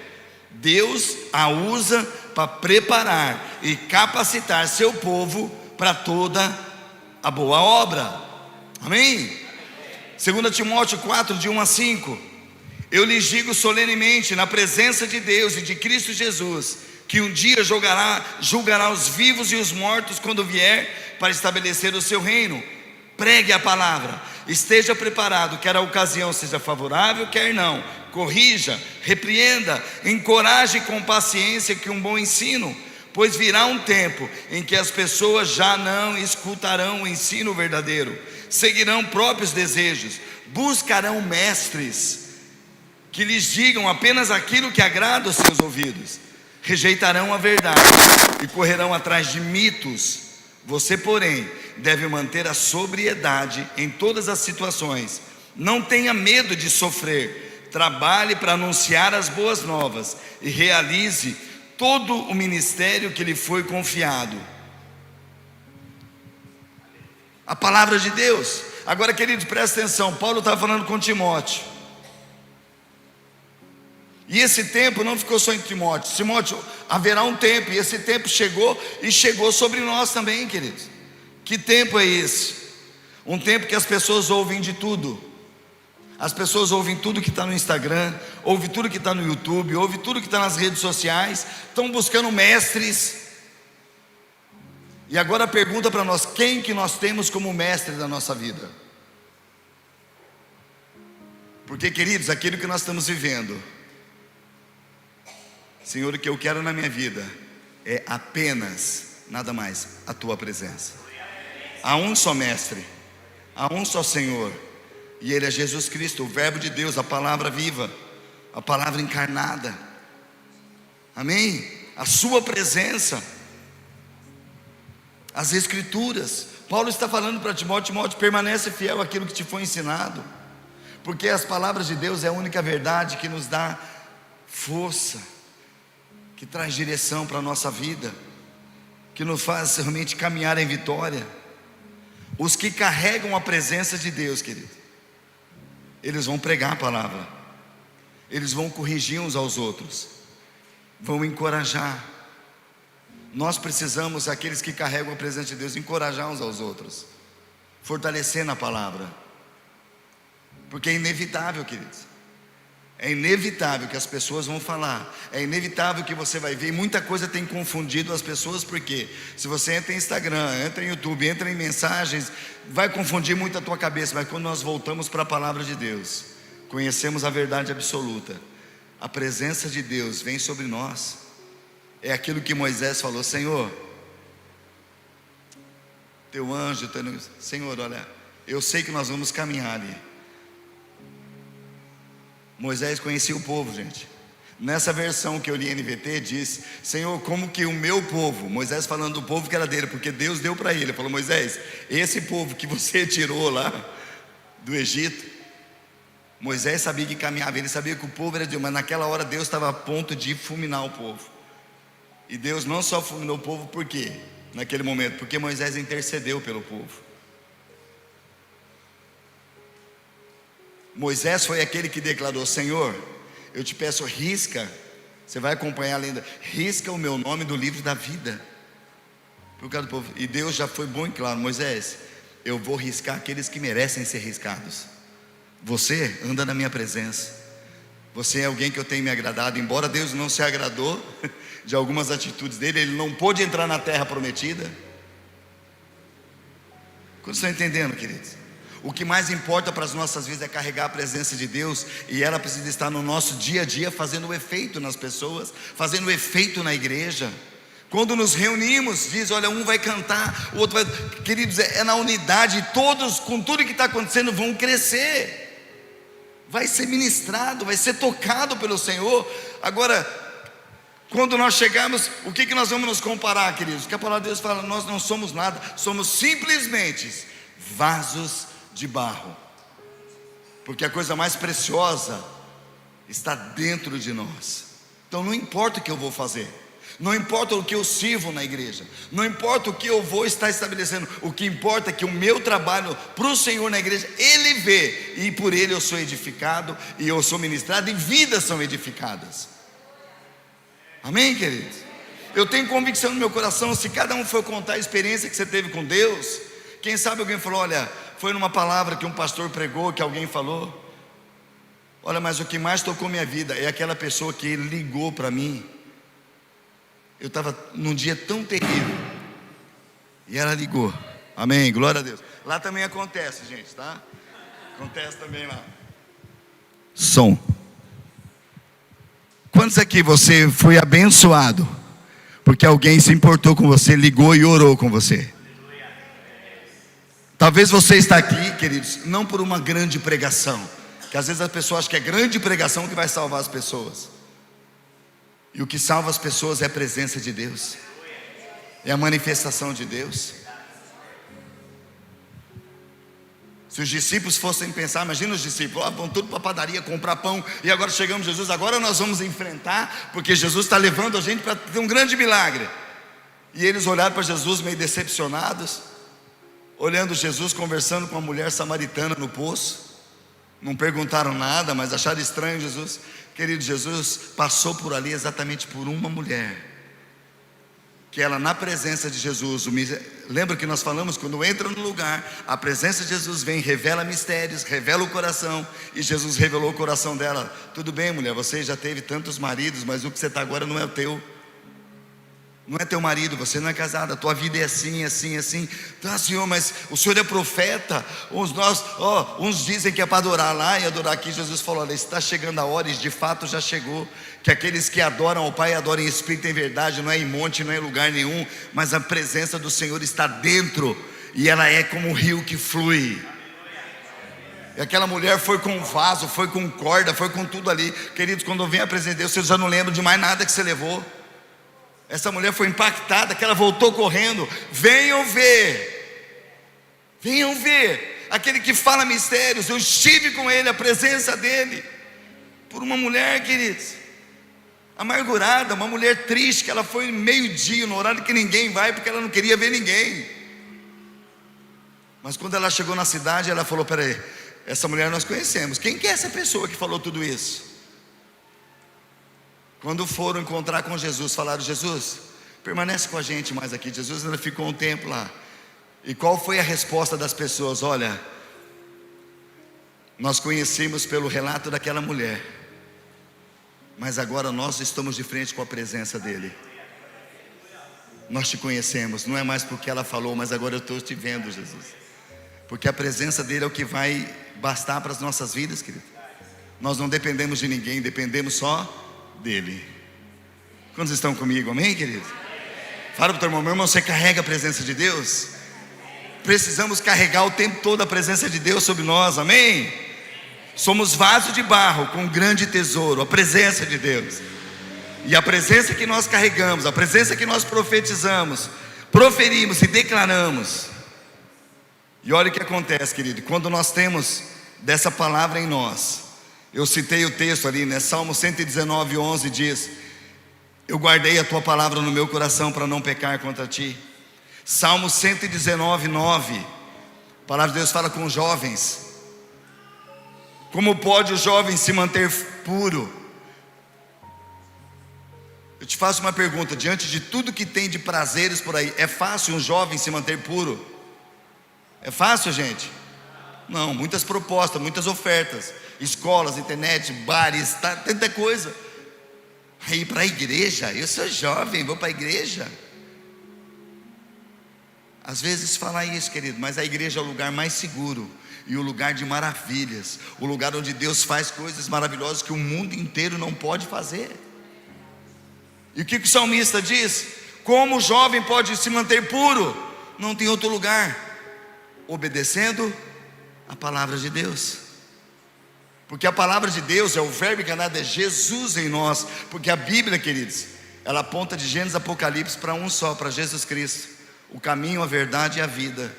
Deus a usa para preparar e capacitar seu povo para toda a boa obra. Amém? 2 Timóteo 4, de 1 a 5. Eu lhes digo solenemente, na presença de Deus e de Cristo Jesus, que um dia julgará os vivos e os mortos quando vier para estabelecer o seu reino. Pregue a palavra, esteja preparado, quer a ocasião seja favorável, quer não. Corrija, repreenda, encoraje com paciência que um bom ensino, pois virá um tempo em que as pessoas já não escutarão o ensino verdadeiro, seguirão próprios desejos, buscarão mestres que lhes digam apenas aquilo que agrada aos seus ouvidos, rejeitarão a verdade e correrão atrás de mitos. Você, porém, deve manter a sobriedade em todas as situações. Não tenha medo de sofrer. Trabalhe para anunciar as boas novas e realize todo o ministério que lhe foi confiado. A palavra de Deus. Agora, queridos, presta atenção. Paulo está falando com Timóteo. E esse tempo não ficou só em Timóteo. Timóteo, haverá um tempo, e esse tempo chegou, e chegou sobre nós também, queridos. Que tempo é esse? Um tempo que as pessoas ouvem de tudo. As pessoas ouvem tudo que está no Instagram, ouvem tudo que está no YouTube, ouvem tudo que está nas redes sociais, estão buscando mestres. E agora a pergunta para nós: quem que nós temos como mestre da nossa vida? Porque, queridos, aquilo que nós estamos vivendo, Senhor, o que eu quero na minha vida é apenas, nada mais, a tua presença. Há um só mestre, há um só Senhor, e Ele é Jesus Cristo, o Verbo de Deus, a palavra viva, a palavra encarnada. Amém? A sua presença, as Escrituras. Paulo está falando para Timóteo: Timóteo, permanece fiel àquilo que te foi ensinado, porque as palavras de Deus é a única verdade que nos dá força, que traz direção para a nossa vida, que nos faz realmente caminhar em vitória. Os que carregam a presença de Deus, querido, eles vão pregar a palavra, eles vão corrigir uns aos outros, vão encorajar. Nós precisamos, aqueles que carregam a presença de Deus, encorajar uns aos outros, fortalecer na palavra, porque é inevitável, queridos. É inevitável que as pessoas vão falar, é inevitável que você vai ver. Muita coisa tem confundido as pessoas, porque se você entra em Instagram, entra em YouTube, entra em mensagens, vai confundir muito a tua cabeça. Mas quando nós voltamos para a palavra de Deus, conhecemos a verdade absoluta, a presença de Deus vem sobre nós. É aquilo que Moisés falou: Senhor, teu anjo, Senhor, olha, eu sei que nós vamos caminhar ali. Moisés conhecia o povo, gente. Nessa versão que eu li NVT diz: Senhor, como que o meu povo, Moisés falando do povo que era dele, porque Deus deu para ele. Ele falou: Moisés, esse povo que você tirou lá do Egito, Moisés sabia que caminhava, ele sabia que o povo era de Deus, mas naquela hora Deus estava a ponto de fulminar o povo. E Deus não só fulminou o povo, por quê? Naquele momento, porque Moisés intercedeu pelo povo. Moisés foi aquele que declarou: Senhor, eu te peço, risca, você vai acompanhar a lenda, risca o meu nome do livro da vida, por causa do povo. E Deus já foi bom e claro: Moisés, eu vou riscar aqueles que merecem ser riscados. Você anda na minha presença, você é alguém que eu tenho me agradado. Embora Deus não se agradou de algumas atitudes dele, ele não pôde entrar na terra prometida. Quantos estão entendendo, queridos? O que mais importa para as nossas vidas é carregar a presença de Deus, e ela precisa estar no nosso dia a dia, fazendo o efeito nas pessoas, fazendo o efeito na igreja. Quando nos reunimos, diz: olha, um vai cantar, o outro vai... Queridos, é na unidade, e todos, com tudo que está acontecendo, vão crescer, vai ser ministrado, vai ser tocado pelo Senhor. Agora, quando nós chegarmos, o que nós vamos nos comparar, queridos? Que a palavra de Deus fala: nós não somos nada, somos simplesmente vasos de barro, porque a coisa mais preciosa está dentro de nós. Então não importa o que eu vou fazer, não importa o que eu sirvo na igreja, não importa o que eu vou estar estabelecendo, o que importa é que o meu trabalho para o Senhor na igreja, Ele vê, e por Ele eu sou edificado, e eu sou ministrado, e vidas são edificadas. Amém, queridos? Eu tenho convicção no meu coração, se cada um for contar a experiência que você teve com Deus, quem sabe alguém falou: olha, foi numa palavra que um pastor pregou, que alguém falou: olha, mas o que mais tocou minha vida é aquela pessoa que ligou para mim. Eu estava num dia tão terrível, e ela ligou. Amém, glória a Deus. Lá também acontece, gente, tá? Acontece também lá. Som. Quantos aqui você foi abençoado porque alguém se importou com você, ligou e orou com você? Talvez você está aqui, queridos, não por uma grande pregação, que às vezes as pessoas acham que é grande pregação que vai salvar as pessoas. E o que salva as pessoas é a presença de Deus, é a manifestação de Deus. Se os discípulos fossem pensar, imagina os discípulos: vão tudo para a padaria comprar pão, e agora chegamos Jesus, agora nós vamos enfrentar, porque Jesus está levando a gente para ter um grande milagre. E eles olharam para Jesus meio decepcionados, olhando Jesus conversando com a mulher samaritana no poço. Não perguntaram nada, mas acharam estranho Jesus. Querido, Jesus passou por ali exatamente por uma mulher, que ela, na presença de Jesus, lembra que nós falamos, quando entra no lugar, a presença de Jesus vem, revela mistérios, revela o coração, e Jesus revelou o coração dela. Tudo bem, mulher, você já teve tantos maridos, mas o que você está agora não é o teu. Não é teu marido, você não é casada, a tua vida é assim, assim, assim. Tá, Senhor, mas o Senhor é profeta. Uns dizem que é para adorar lá e adorar aqui. Jesus falou: olha, está chegando a hora, e de fato já chegou, que aqueles que adoram ao Pai adorem em espírito e em verdade. Não é em monte, não é em lugar nenhum, mas a presença do Senhor está dentro, e ela é como um rio que flui. E aquela mulher foi com vaso, foi com corda, foi com tudo ali. Queridos, quando vem a presença de Deus, você já não lembra de mais nada que você levou. Essa mulher foi impactada, que ela voltou correndo. Venham ver, venham ver aquele que fala mistérios. Eu estive com ele, a presença dele, por uma mulher, queridos, amargurada, uma mulher triste, que ela foi meio-dia, no horário que ninguém vai, porque ela não queria ver ninguém. Mas quando ela chegou na cidade, ela falou: peraí, essa mulher nós conhecemos, quem que é essa pessoa que falou tudo isso? Quando foram encontrar com Jesus, falaram: Jesus, permanece com a gente mais aqui. Jesus ainda ficou um tempo lá. E qual foi a resposta das pessoas? olha, nós conhecemos pelo relato daquela mulher mas agora nós estamos de frente com a presença dEle. Nós te conhecemos, não é mais porque ela falou, mas agora eu estou te vendo, Jesus. Porque a presença dEle é o que vai bastar para as nossas vidas, querido. Nós não dependemos de ninguém, dependemos só dEle. Quantos estão comigo, amém, querido? Fala para o teu irmão, meu irmão, você carrega a presença de Deus? Precisamos carregar o tempo todo a presença de Deus sobre nós, amém? Somos vaso de barro com um grande tesouro, a presença de Deus. E a presença que nós carregamos, a presença que nós profetizamos, proferimos e declaramos. E olha o que acontece, querido, quando nós temos dessa palavra em nós. Eu citei o texto ali, né? Salmo 119, 11 diz: eu guardei a tua palavra no meu coração para não pecar contra ti. Salmo 119, 9, a palavra de Deus fala com os jovens: como pode o jovem se manter puro? Eu te faço uma pergunta, diante de tudo que tem de prazeres por aí, é fácil um jovem se manter puro? É fácil, gente? Não, muitas propostas, muitas ofertas, escolas, internet, bares, tanta coisa. Aí para a igreja, eu sou jovem, vou para a igreja. Às vezes fala isso, querido, mas a igreja é o lugar mais seguro e o lugar de maravilhas, o lugar onde Deus faz coisas maravilhosas que o mundo inteiro não pode fazer. E o que o salmista diz? Como o jovem pode se manter puro? Não tem outro lugar, obedecendo a palavra de Deus. Porque a palavra de Deus é o verbo encarnado, é Jesus em nós. Porque a Bíblia, queridos, ela aponta de Gênesis a Apocalipse para um só, para Jesus Cristo, o caminho, a verdade e a vida.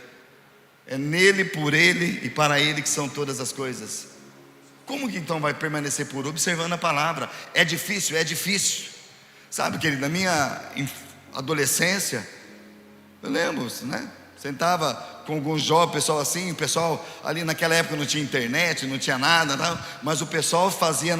É nele, por ele e para ele que são todas as coisas. Como que então vai permanecer puro? Observando a palavra. É difícil, é difícil. Sabe, querido, na minha adolescência, eu lembro, né? Sentava com alguns jovens, pessoal assim, o pessoal ali naquela época não tinha internet, não tinha nada, não, mas o pessoal fazia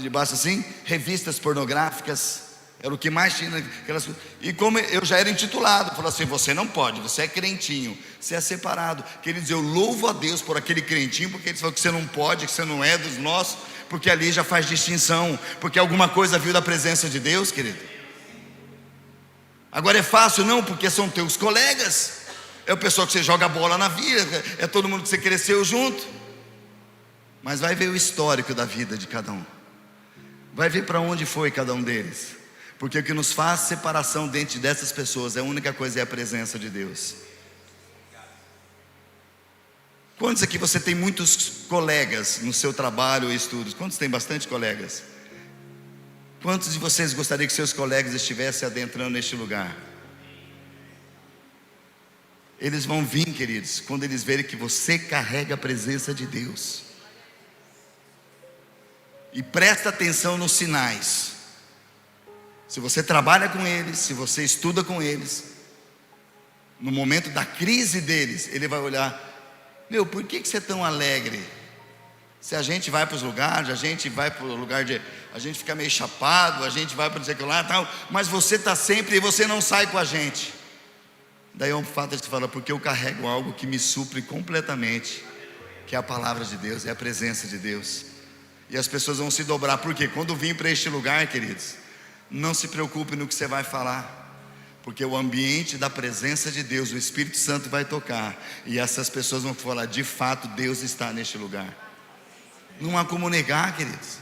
debaixo assim, revistas pornográficas, era o que mais tinha aquelas coisas. E como eu já era intitulado, falou assim: você não pode, você é crentinho, você é separado. Queridos, eu louvo a Deus por aquele crentinho, porque ele falou que você não pode, que você não é dos nossos, porque ali já faz distinção, porque alguma coisa viu da presença de Deus, querido. Agora é fácil? Não, porque são teus colegas, é o pessoal que você joga bola na vida, é todo mundo que você cresceu junto. Mas vai ver o histórico da vida de cada um, vai ver para onde foi cada um deles, porque o que nos faz separação dentro dessas pessoas, a única coisa é a presença de Deus. Quantos aqui você tem muitos colegas no seu trabalho ou estudos? Quantos tem bastante colegas? Quantos de vocês gostariam que seus colegas estivessem adentrando neste lugar? Eles vão vir, queridos, quando eles verem que você carrega a presença de Deus. E presta atenção nos sinais. Se você trabalha com eles, se você estuda com eles, no momento da crise deles, ele vai olhar: meu, por que você é tão alegre? Se a gente vai para os lugares, a gente vai para o lugar de... a gente fica meio chapado, a gente vai para dizer que lá tal, mas você está sempre e você não sai com a gente. Daí é um fato de falar: porque eu carrego algo que me supre completamente, que é a palavra de Deus, é a presença de Deus. E as pessoas vão se dobrar, porque quando vir para este lugar, queridos, não se preocupe no que você vai falar, porque o ambiente da presença de Deus, o Espírito Santo vai tocar, e essas pessoas vão falar: de fato Deus está neste lugar. Não há como negar, queridos.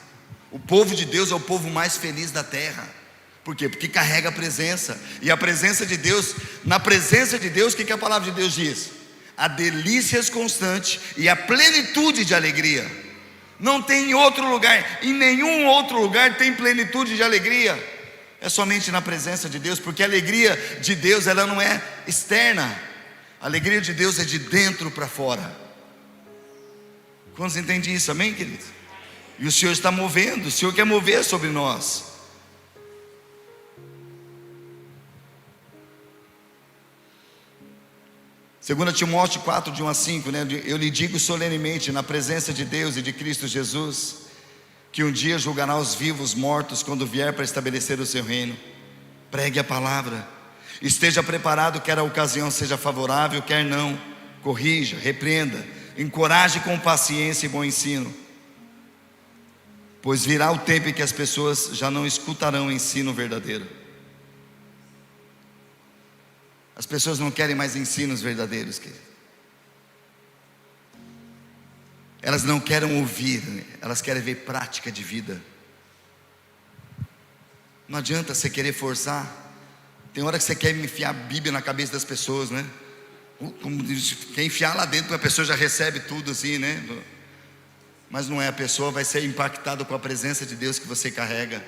O povo de Deus é o povo mais feliz da terra. Por quê? Porque carrega a presença. E a presença de Deus, na presença de Deus, o que a palavra de Deus diz? Há delícias constantes e a plenitude de alegria. Não tem em outro lugar, em nenhum outro lugar tem plenitude de alegria. É somente na presença de Deus, porque a alegria de Deus, ela não é externa. A alegria de Deus é de dentro para fora. Quantos entendem isso, amém, queridos? E o Senhor está movendo, o Senhor quer mover sobre nós. Segundo Timóteo 4, de 1 a 5, né? Eu lhe digo solenemente, na presença de Deus e de Cristo Jesus, que um dia julgará os vivos mortos quando vier para estabelecer o seu reino. Pregue a palavra, esteja preparado, quer a ocasião seja favorável, quer não. Corrija, repreenda, encoraje com paciência e bom ensino. pois virá o tempo em que as pessoas já não escutarão o ensino verdadeiro. As pessoas não querem mais ensinos verdadeiros, querido. Elas não querem ouvir, elas querem ver prática de vida. Não adianta você querer forçar. Tem hora que você quer enfiar a Bíblia na cabeça das pessoas, né? Como diz, quer enfiar lá dentro, a pessoa já recebe tudo assim, né? Mas não é, a pessoa vai ser impactada com a presença de Deus que você carrega.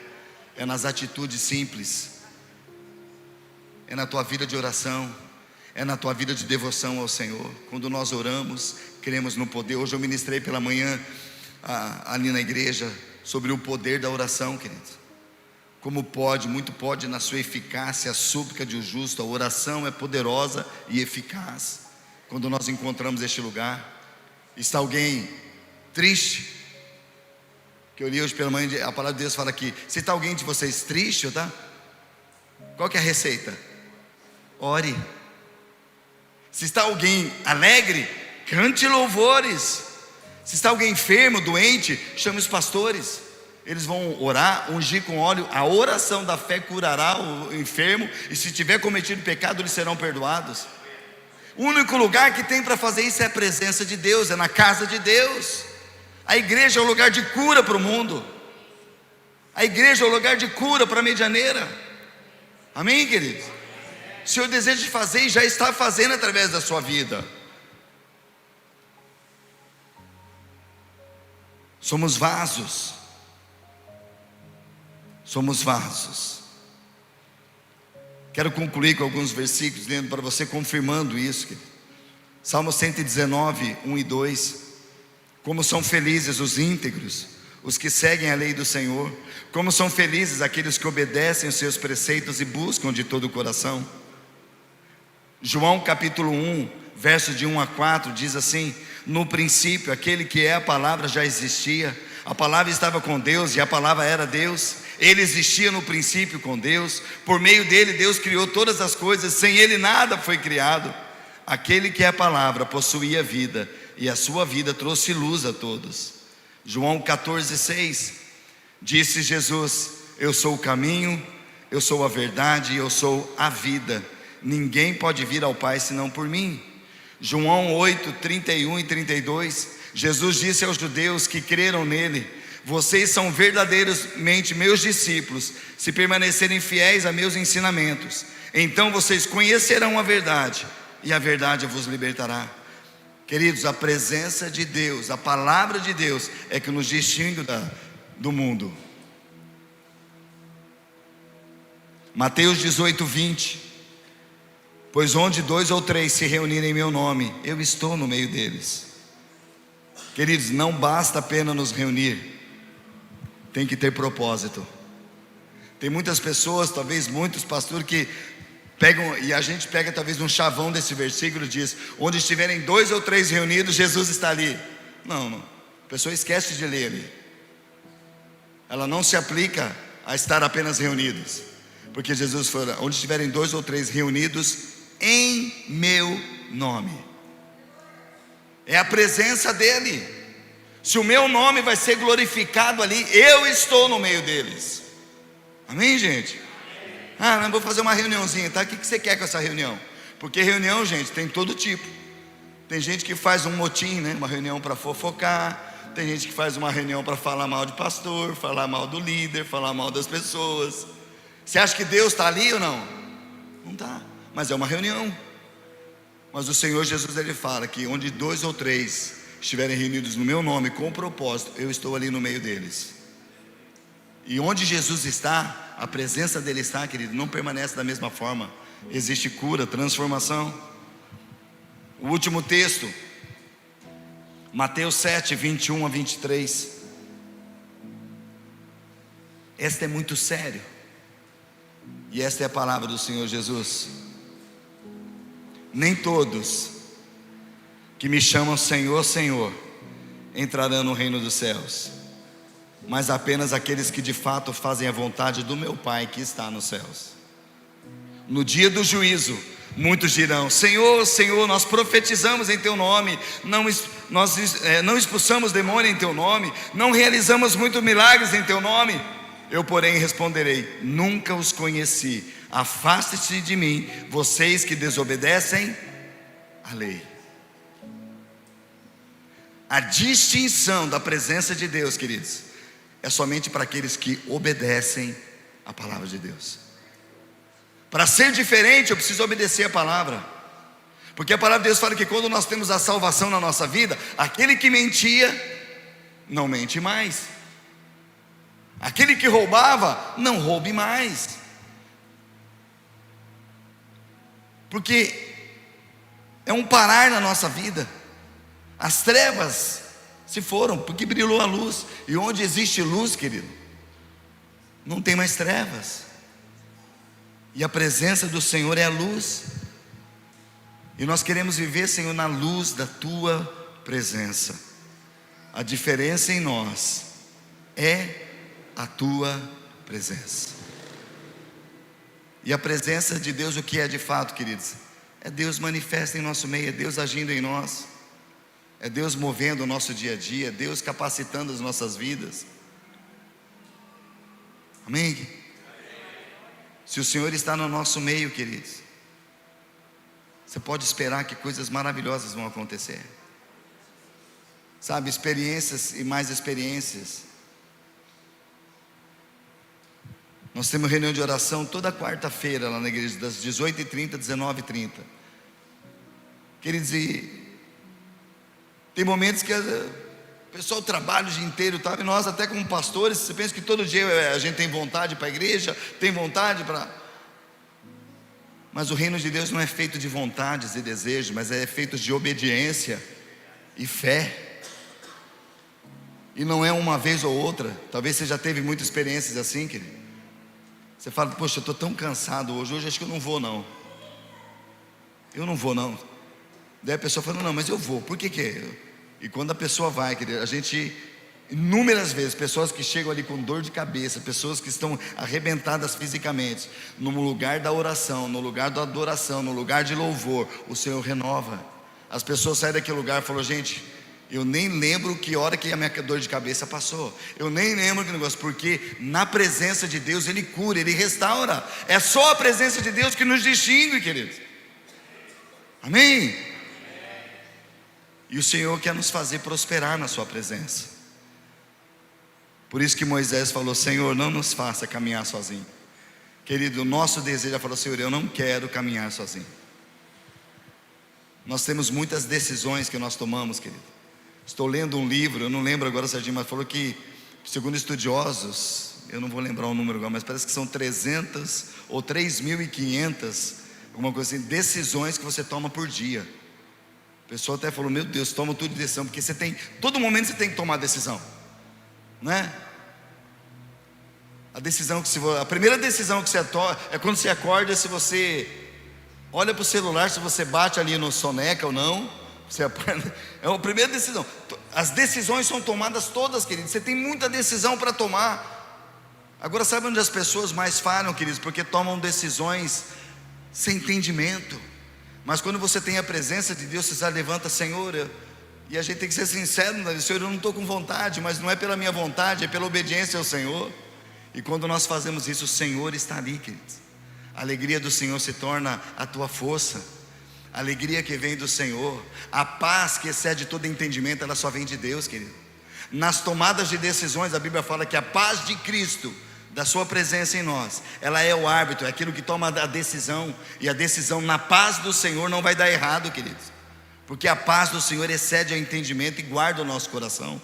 É nas atitudes simples, é na tua vida de oração, é na tua vida de devoção ao Senhor. Quando nós oramos, cremos no poder. Hoje eu ministrei pela manhã ali na igreja sobre o poder da oração, querido. Como pode, muito pode na sua eficácia a súplica de um justo. A oração é poderosa e eficaz. Quando nós encontramos este lugar, está alguém triste, que eu li hoje pela manhã, a palavra de Deus fala aqui: se está alguém de vocês triste, tá? Qual que é a receita? Ore. Se está alguém alegre, cante louvores. Se está alguém enfermo, doente, chame os pastores. Eles vão orar, ungir com óleo. A oração da fé curará o enfermo, e se tiver cometido pecado, eles serão perdoados. O único lugar que tem para fazer isso é a presença de Deus, é na casa de Deus. A igreja é o lugar de cura para o mundo. A igreja é o lugar de cura para a Medianeira. Amém, queridos? O Senhor deseja fazer e já está fazendo através da sua vida. Somos vasos. Somos vasos. Quero concluir com alguns versículos, lendo para você, confirmando isso, querido. Salmo 119, 1 e 2. Como são felizes os íntegros, os que seguem a lei do Senhor. Como são felizes aqueles que obedecem os seus preceitos e buscam de todo o coração. João capítulo 1, versos de 1 a 4, diz assim: no princípio, aquele que é a palavra já existia. A palavra estava com Deus e a palavra era Deus. Ele existia no princípio com Deus. Por meio dele Deus criou todas as coisas. Sem ele nada foi criado. Aquele que é a palavra possuía vida, e a sua vida trouxe luz a todos. João 14, 6. Disse Jesus: eu sou o caminho, eu sou a verdade e eu sou a vida. Ninguém pode vir ao Pai senão por mim. João 8, 31 e 32. Jesus disse aos judeus que creram nele: vocês são verdadeiramente meus discípulos, se permanecerem fiéis a meus ensinamentos. Então vocês conhecerão a verdade, e a verdade vos libertará. Queridos, a presença de Deus, a palavra de Deus é que nos distingue do mundo. Mateus 18, 20. Pois onde 2 ou 3 se reunirem em meu nome, eu estou no meio deles. Queridos, não basta apenas nos reunir, tem que ter propósito. Tem muitas pessoas, talvez muitos pastores, que pegam, e a gente pega talvez um chavão desse versículo, diz: onde estiverem 2 ou 3 reunidos, Jesus está ali. Não, a pessoa esquece de ler ali. Ela não se aplica a estar apenas reunidos, porque Jesus falou: onde estiverem 2 ou 3 reunidos em meu nome. É a presença dele. Se o meu nome vai ser glorificado ali, eu estou no meio deles. Amém, gente? Não vou fazer uma reuniãozinha, tá? O que você quer com essa reunião? Porque reunião, gente, tem todo tipo. Tem gente que faz um motim, né? Uma reunião para fofocar. Tem gente que faz uma reunião para falar mal de pastor, falar mal do líder, falar mal das pessoas. Você acha que Deus está ali ou não? Não está, mas é uma reunião. Mas o Senhor Jesus, ele fala que onde 2 ou 3 estiverem reunidos no meu nome com propósito, eu estou ali no meio deles. E onde Jesus está, a presença dele está, querido, não permanece da mesma forma. Existe cura, transformação. O último texto, Mateus 7, 21 a 23. Esta é muito sério, e esta é a palavra do Senhor Jesus. Nem todos que me chamam Senhor, Senhor, entrarão no reino dos céus, mas apenas aqueles que de fato fazem a vontade do meu Pai que está nos céus. No dia do juízo, muitos dirão: Senhor, Senhor, nós profetizamos em teu nome, não expulsamos demônio em teu nome, não realizamos muitos milagres em teu nome. Eu, porém, responderei: nunca os conheci. Afaste-se de mim, vocês que desobedecem a lei. A distinção da presença de Deus, queridos, é somente para aqueles que obedecem a palavra de Deus. Para ser diferente, eu preciso obedecer a palavra, porque a palavra de Deus fala que quando nós temos a salvação na nossa vida, aquele que mentia, não mente mais. Aquele que roubava, não roube mais. Porque é um parar na nossa vida. As trevas se foram, porque brilhou a luz. E onde existe luz, querido, não tem mais trevas. E a presença do Senhor é a luz. E nós queremos viver, Senhor, na luz da Tua presença. A diferença em nós é a Tua presença. E a presença de Deus, o que é de fato, queridos? É Deus manifesta em nosso meio, é Deus agindo em nós, é Deus movendo o nosso dia a dia, é Deus capacitando as nossas vidas. Amém? Se o Senhor está no nosso meio, queridos, você pode esperar que coisas maravilhosas vão acontecer. Sabe, experiências e mais experiências. Nós temos reunião de oração toda quarta-feira lá na igreja, das 18h30 às 19h30. Queridos, e tem momentos que o pessoal trabalha o dia inteiro, tá? E nós até como pastores, você pensa que todo dia a gente tem vontade para a igreja, tem vontade para... Mas o reino de Deus não é feito de vontades e desejos, mas é feito de obediência e fé. E não é uma vez ou outra. Talvez você já teve muitas experiências assim, querido. Você fala: poxa, eu estou tão cansado hoje acho que eu não vou não. Eu não vou não. Daí a pessoa fala: não, mas eu vou. Por que que é? E quando a pessoa vai, querido, a gente, inúmeras vezes, pessoas que chegam ali com dor de cabeça, pessoas que estão arrebentadas fisicamente, no lugar da oração, no lugar da adoração, no lugar de louvor, o Senhor renova. As pessoas saem daquele lugar e falam: gente, eu nem lembro que hora que a minha dor de cabeça passou. Eu nem lembro que negócio, porque na presença de Deus Ele cura, Ele restaura. É só a presença de Deus que nos distingue, queridos. Amém? E o Senhor quer nos fazer prosperar na sua presença. Por isso que Moisés falou: Senhor, não nos faça caminhar sozinho. Querido, o nosso desejo é falar: Senhor, eu não quero caminhar sozinho. Nós temos muitas decisões que nós tomamos, querido. Estou lendo um livro, eu não lembro agora, Serginho, mas falou que, segundo estudiosos, eu não vou lembrar o número agora, mas parece que são 300 ou 3.500, alguma coisa assim, decisões que você toma por dia. A pessoa até falou: meu Deus, toma tudo de decisão, porque você tem, todo momento você tem que tomar decisão, né? A primeira decisão que você toma é quando você acorda, se você olha para o celular, se você bate ali no soneca ou não. É a primeira decisão. As decisões são tomadas todas, queridos. Você tem muita decisão para tomar. Agora, sabe onde as pessoas mais falham, queridos? Porque tomam decisões sem entendimento. Mas quando você tem a presença de Deus, você já levanta: Senhor, e a gente tem que ser sincero, Senhor, eu não estou com vontade, mas não é pela minha vontade, é pela obediência ao Senhor. E quando nós fazemos isso, o Senhor está ali, queridos. A alegria do Senhor se torna a tua força. A alegria que vem do Senhor, a paz que excede todo entendimento, ela só vem de Deus, querido. Nas tomadas de decisões, a Bíblia fala que a paz de Cristo, da sua presença em nós, ela é o árbitro, é aquilo que toma a decisão. E a decisão na paz do Senhor não vai dar errado, queridos, porque a paz do Senhor excede o entendimento e guarda o nosso coração.